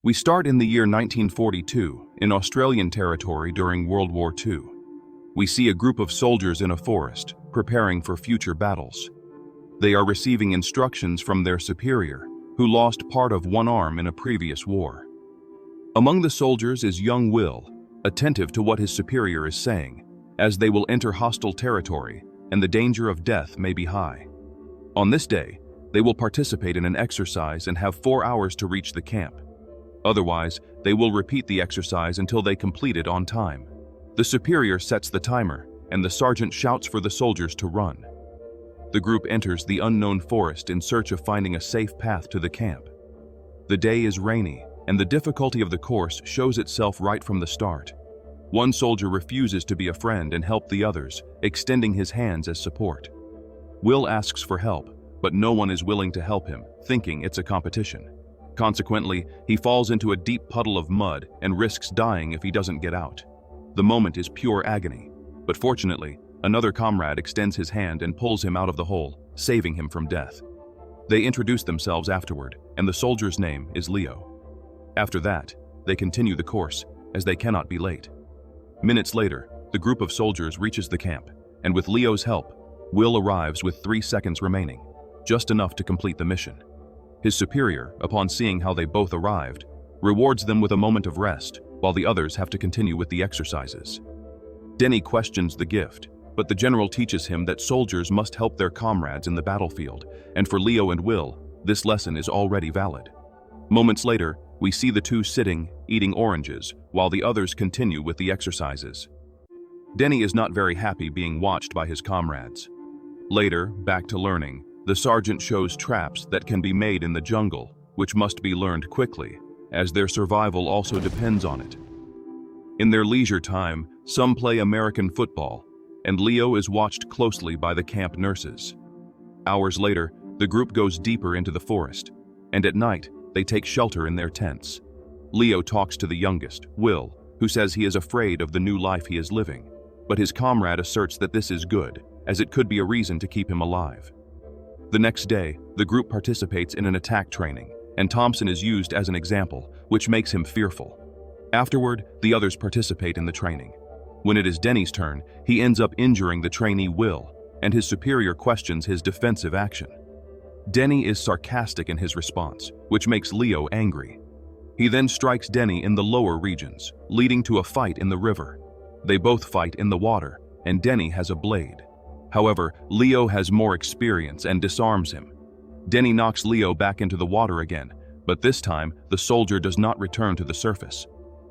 We start in the year 1942, in Australian territory during World War II. We see a group of soldiers in a forest, preparing for future battles. They are receiving instructions from their superior, who lost part of one arm in a previous war. Among the soldiers is young Will, attentive to what his superior is saying, as they will enter hostile territory and the danger of death may be high. On this day, they will participate in an exercise and have 4 hours to reach the camp. Otherwise, they will repeat the exercise until they complete it on time. The superior sets the timer, and the sergeant shouts for the soldiers to run. The group enters the unknown forest in search of finding a safe path to the camp. The day is rainy, and the difficulty of the course shows itself right from the start. One soldier refuses to be a friend and help the others, extending his hands as support. Will asks for help, but no one is willing to help him, thinking it's a competition. Consequently, he falls into a deep puddle of mud and risks dying if he doesn't get out. The moment is pure agony, but fortunately, another comrade extends his hand and pulls him out of the hole, saving him from death. They introduce themselves afterward, and the soldier's name is Leo. After that, they continue the course, as they cannot be late. Minutes later, the group of soldiers reaches the camp, and with Leo's help, Will arrives with 3 seconds remaining, just enough to complete the mission. His superior, upon seeing how they both arrived, rewards them with a moment of rest, while the others have to continue with the exercises. Denny questions the gift, but the general teaches him that soldiers must help their comrades in the battlefield, and for Leo and Will, this lesson is already valid. Moments later, we see the two sitting, eating oranges, while the others continue with the exercises. Denny is not very happy being watched by his comrades. Later, back to learning, the sergeant shows traps that can be made in the jungle, which must be learned quickly, as their survival also depends on it. In their leisure time, some play American football, and Leo is watched closely by the camp nurses. Hours later, the group goes deeper into the forest, and at night, they take shelter in their tents. Leo talks to the youngest, Will, who says he is afraid of the new life he is living, but his comrade asserts that this is good, as it could be a reason to keep him alive. The next day, the group participates in an attack training, and Thompson is used as an example, which makes him fearful. Afterward, the others participate in the training. When it is Denny's turn, he ends up injuring the trainee Will, and his superior questions his defensive action. Denny is sarcastic in his response, which makes Leo angry. He then strikes Denny in the lower regions, leading to a fight in the river. They both fight in the water, and Denny has a blade. However, Leo has more experience and disarms him. Denny knocks Leo back into the water again, but this time, the soldier does not return to the surface.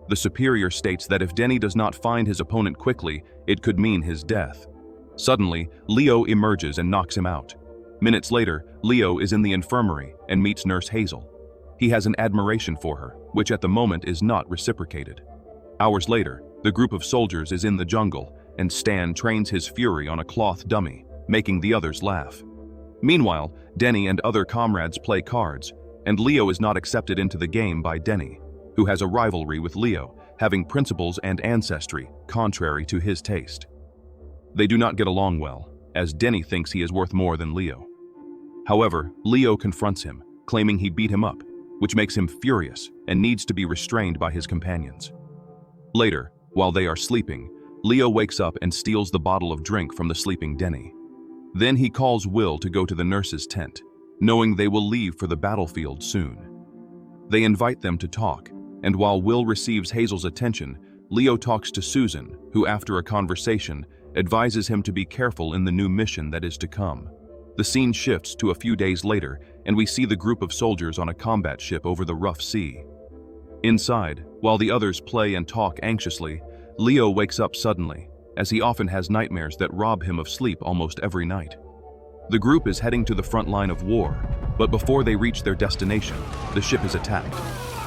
The superior states that if Denny does not find his opponent quickly, it could mean his death. Suddenly, Leo emerges and knocks him out. Minutes later, Leo is in the infirmary and meets Nurse Hazel. He has an admiration for her, which at the moment is not reciprocated. Hours later, the group of soldiers is in the jungle, and Stan trains his fury on a cloth dummy, making the others laugh. Meanwhile, Denny and other comrades play cards, and Leo is not accepted into the game by Denny, who has a rivalry with Leo, having principles and ancestry contrary to his taste. They do not get along well, as Denny thinks he is worth more than Leo. However, Leo confronts him, claiming he beat him up, which makes him furious and needs to be restrained by his companions. Later, while they are sleeping, Leo wakes up and steals the bottle of drink from the sleeping Denny. Then he calls Will to go to the nurse's tent, knowing they will leave for the battlefield soon. They invite them to talk, and while Will receives Hazel's attention, Leo talks to Susan, who after a conversation, advises him to be careful in the new mission that is to come. The scene shifts to a few days later, and we see the group of soldiers on a combat ship over the rough sea. Inside, while the others play and talk anxiously, Leo wakes up suddenly, as he often has nightmares that rob him of sleep almost every night. The group is heading to the front line of war, but before they reach their destination, the ship is attacked.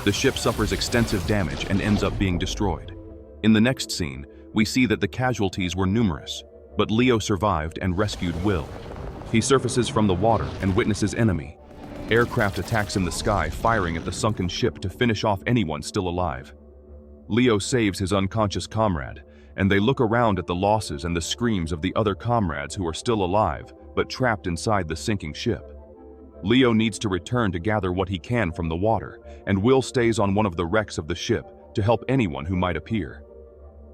The ship suffers extensive damage and ends up being destroyed. In the next scene, we see that the casualties were numerous, but Leo survived and rescued Will. He surfaces from the water and witnesses enemy. Aircraft attacks in the sky, firing at the sunken ship to finish off anyone still alive. Leo saves his unconscious comrade, and they look around at the losses and the screams of the other comrades who are still alive, but trapped inside the sinking ship. Leo needs to return to gather what he can from the water, and Will stays on one of the wrecks of the ship to help anyone who might appear.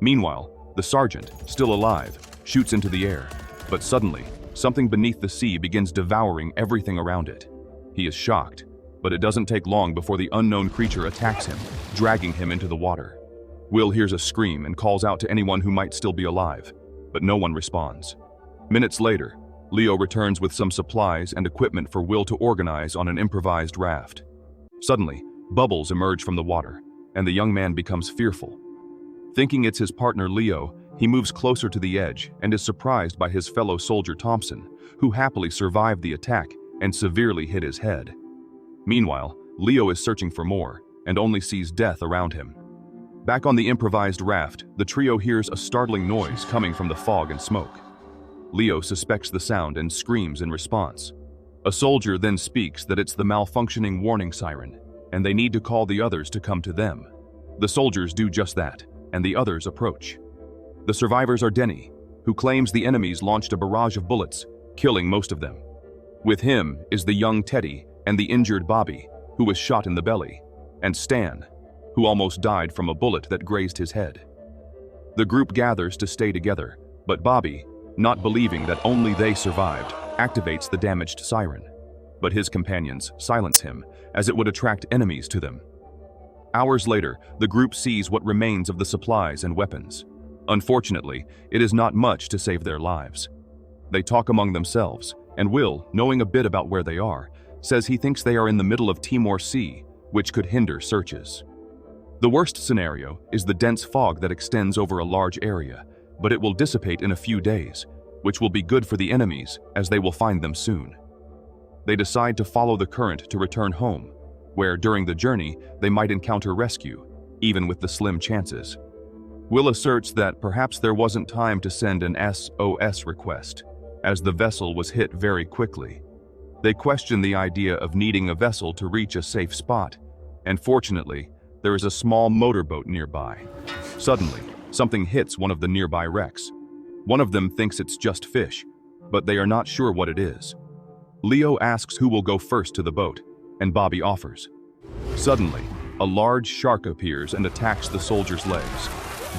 Meanwhile, the sergeant, still alive, shoots into the air, but suddenly, something beneath the sea begins devouring everything around it. He is shocked, but it doesn't take long before the unknown creature attacks him, dragging him into the water. Will hears a scream and calls out to anyone who might still be alive, but no one responds. Minutes later, Leo returns with some supplies and equipment for Will to organize on an improvised raft. Suddenly, bubbles emerge from the water, and the young man becomes fearful. Thinking it's his partner Leo, he moves closer to the edge and is surprised by his fellow soldier Thompson, who happily survived the attack and severely hit his head. Meanwhile, Leo is searching for more and only sees death around him. Back on the improvised raft, the trio hears a startling noise coming from the fog and smoke. Leo suspects the sound and screams in response. A soldier then speaks that it's the malfunctioning warning siren, and they need to call the others to come to them. The soldiers do just that, and the others approach. The survivors are Denny, who claims the enemies launched a barrage of bullets, killing most of them. With him is the young Teddy and the injured Bobby, who was shot in the belly, and Stan, who almost died from a bullet that grazed his head. The group gathers to stay together, but Bobby, not believing that only they survived, activates the damaged siren. But his companions silence him, as it would attract enemies to them. Hours later, the group sees what remains of the supplies and weapons. Unfortunately, it is not much to save their lives. They talk among themselves, and Will, knowing a bit about where they are, says he thinks they are in the middle of Timor Sea, which could hinder searches. The worst scenario is the dense fog that extends over a large area, but it will dissipate in a few days, which will be good for the enemies as they will find them soon. They decide to follow the current to return home, where during the journey they might encounter rescue, even with the slim chances. Will asserts that perhaps there wasn't time to send an SOS request, as the vessel was hit very quickly. They question the idea of needing a vessel to reach a safe spot, and fortunately, there is a small motorboat nearby. Suddenly, something hits one of the nearby wrecks. One of them thinks it's just fish, but they are not sure what it is. Leo asks who will go first to the boat, and Bobby offers. Suddenly, a large shark appears and attacks the soldier's legs,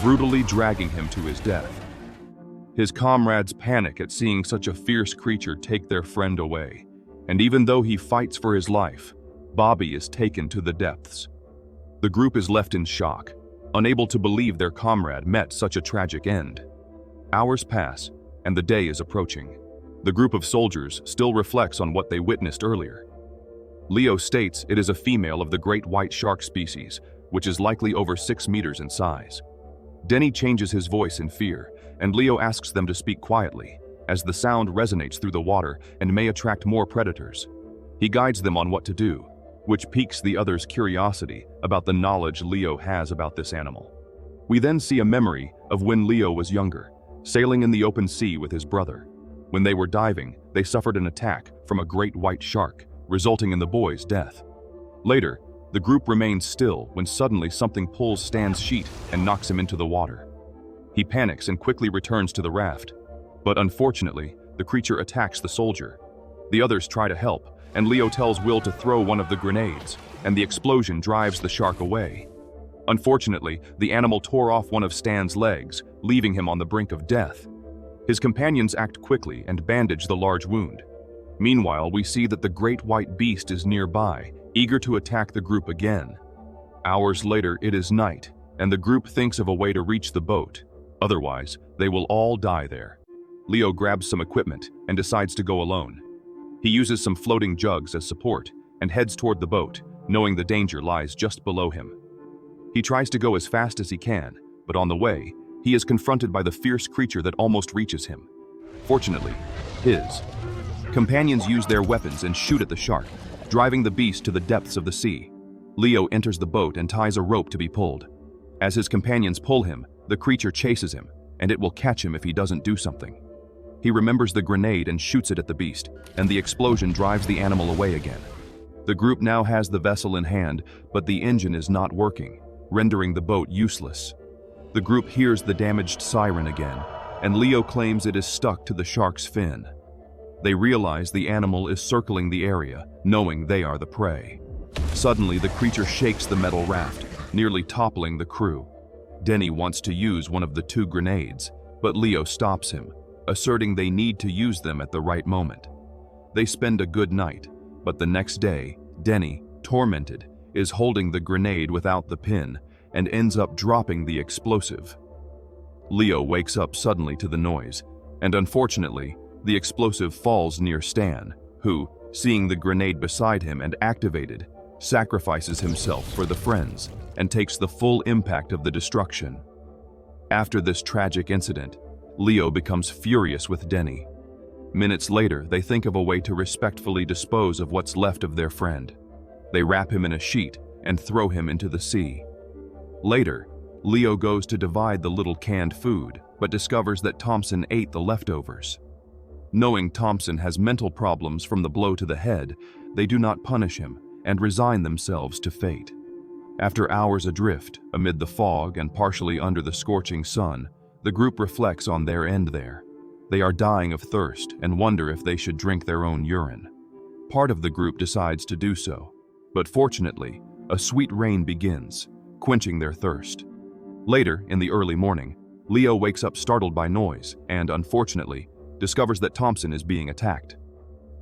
brutally dragging him to his death. His comrades panic at seeing such a fierce creature take their friend away, and even though he fights for his life, Bobby is taken to the depths. The group is left in shock, unable to believe their comrade met such a tragic end. Hours pass, and the day is approaching. The group of soldiers still reflects on what they witnessed earlier. Leo states it is a female of the great white shark species, which is likely over 6 meters in size. Denny changes his voice in fear, and Leo asks them to speak quietly, as the sound resonates through the water and may attract more predators. He guides them on what to do, which piques the others' curiosity about the knowledge Leo has about this animal. We then see a memory of when Leo was younger, sailing in the open sea with his brother. When they were diving, they suffered an attack from a great white shark, resulting in the boy's death. Later, the group remains still when suddenly something pulls Stan's sheet and knocks him into the water. He panics and quickly returns to the raft, but unfortunately, the creature attacks the soldier. The others try to help, and Leo tells Will to throw one of the grenades, and the explosion drives the shark away. Unfortunately, the animal tore off one of Stan's legs, leaving him on the brink of death. His companions act quickly and bandage the large wound. Meanwhile, we see that the great white beast is nearby, eager to attack the group again. Hours later, it is night, and the group thinks of a way to reach the boat. Otherwise, they will all die there. Leo grabs some equipment and decides to go alone. He uses some floating jugs as support and heads toward the boat, knowing the danger lies just below him. He tries to go as fast as he can, but on the way, he is confronted by the fierce creature that almost reaches him. Fortunately, his companions use their weapons and shoot at the shark, driving the beast to the depths of the sea. Leo enters the boat and ties a rope to be pulled. As his companions pull him, the creature chases him, and it will catch him if he doesn't do something. He remembers the grenade and shoots it at the beast, and the explosion drives the animal away again. The group now has the vessel in hand, but the engine is not working, rendering the boat useless. The group hears the damaged siren again, and Leo claims it is stuck to the shark's fin. They realize the animal is circling the area, knowing they are the prey. Suddenly, the creature shakes the metal raft, nearly toppling the crew. Denny wants to use one of the 2 grenades, but Leo stops him, asserting they need to use them at the right moment. They spend a good night, but the next day, Denny, tormented, is holding the grenade without the pin and ends up dropping the explosive. Leo wakes up suddenly to the noise, and unfortunately, the explosive falls near Stan, who, seeing the grenade beside him and activated, sacrifices himself for the friends and takes the full impact of the destruction. After this tragic incident, Leo becomes furious with Denny. Minutes later, they think of a way to respectfully dispose of what's left of their friend. They wrap him in a sheet and throw him into the sea. Later, Leo goes to divide the little canned food, but discovers that Thompson ate the leftovers. Knowing Thompson has mental problems from the blow to the head, they do not punish him and resign themselves to fate. After hours adrift, amid the fog and partially under the scorching sun, the group reflects on their end there. They are dying of thirst and wonder if they should drink their own urine. Part of the group decides to do so, but fortunately, a sweet rain begins, quenching their thirst. Later, in the early morning, Leo wakes up startled by noise and, unfortunately, discovers that Thompson is being attacked.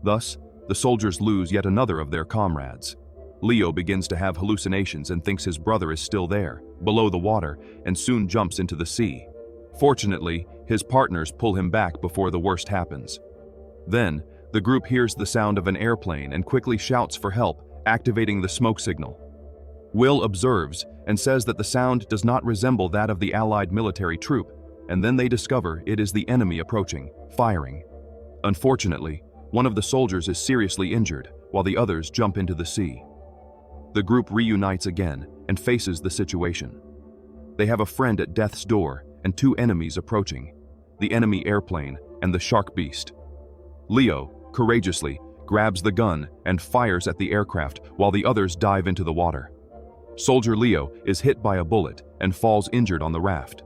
Thus, the soldiers lose yet another of their comrades. Leo begins to have hallucinations and thinks his brother is still there, below the water, and soon jumps into the sea. Fortunately, his partners pull him back before the worst happens. Then, the group hears the sound of an airplane and quickly shouts for help, activating the smoke signal. Will observes and says that the sound does not resemble that of the Allied military troop, and then they discover it is the enemy approaching, firing. Unfortunately, one of the soldiers is seriously injured, while the others jump into the sea. The group reunites again and faces the situation. They have a friend at death's door and 2 enemies approaching, the enemy airplane and the shark beast. Leo, courageously, grabs the gun and fires at the aircraft while the others dive into the water. Soldier Leo is hit by a bullet and falls injured on the raft.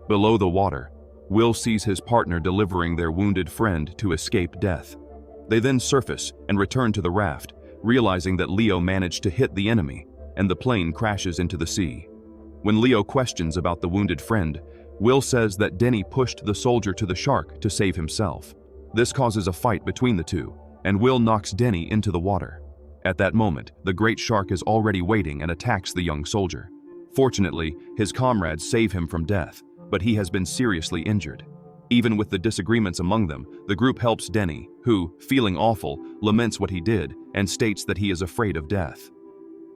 Below the water, Will sees his partner delivering their wounded friend to escape death. They then surface and return to the raft, realizing that Leo managed to hit the enemy, and the plane crashes into the sea. When Leo questions about the wounded friend, Will says that Denny pushed the soldier to the shark to save himself. This causes a fight between the two, and Will knocks Denny into the water. At that moment, the great shark is already waiting and attacks the young soldier. Fortunately, his comrades save him from death, but he has been seriously injured. Even with the disagreements among them, the group helps Denny, who, feeling awful, laments what he did and states that he is afraid of death.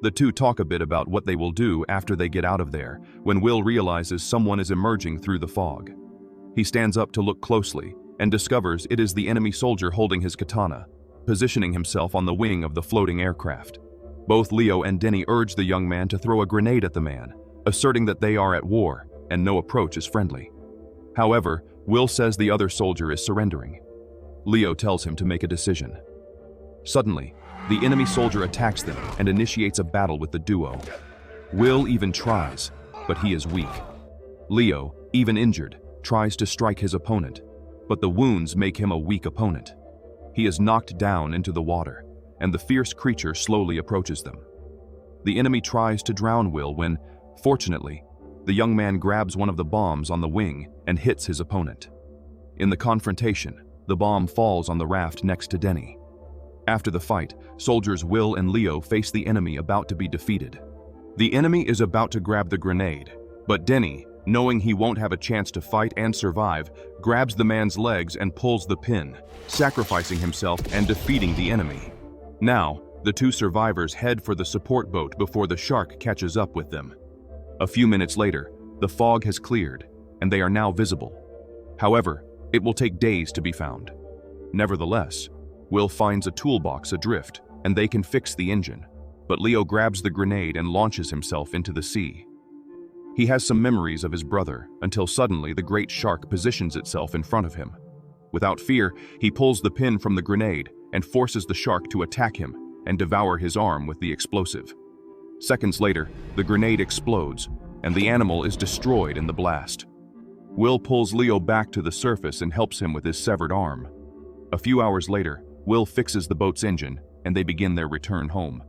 The two talk a bit about what they will do after they get out of there, when Will realizes someone is emerging through the fog. He stands up to look closely and discovers it is the enemy soldier holding his katana, positioning himself on the wing of the floating aircraft. Both Leo and Denny urge the young man to throw a grenade at the man, asserting that they are at war and no approach is friendly. However, Will says the other soldier is surrendering. Leo tells him to make a decision. Suddenly, the enemy soldier attacks them and initiates a battle with the duo. Will even tries, but he is weak. Leo, even injured, tries to strike his opponent, but the wounds make him a weak opponent. He is knocked down into the water, and the fierce creature slowly approaches them. The enemy tries to drown Will when, fortunately, the young man grabs one of the bombs on the wing and hits his opponent. In the confrontation, the bomb falls on the raft next to Denny. After the fight, soldiers Will and Leo face the enemy about to be defeated. The enemy is about to grab the grenade, but Denny, knowing he won't have a chance to fight and survive, grabs the man's legs and pulls the pin, sacrificing himself and defeating the enemy. Now, the two survivors head for the support boat before the shark catches up with them. A few minutes later, the fog has cleared, and they are now visible. However, it will take days to be found. Nevertheless, Will finds a toolbox adrift, and they can fix the engine, but Leo grabs the grenade and launches himself into the sea. He has some memories of his brother, until suddenly the great shark positions itself in front of him. Without fear, he pulls the pin from the grenade and forces the shark to attack him and devour his arm with the explosive. Seconds later, the grenade explodes, and the animal is destroyed in the blast. Will pulls Leo back to the surface and helps him with his severed arm. A few hours later, Will fixes the boat's engine, and they begin their return home.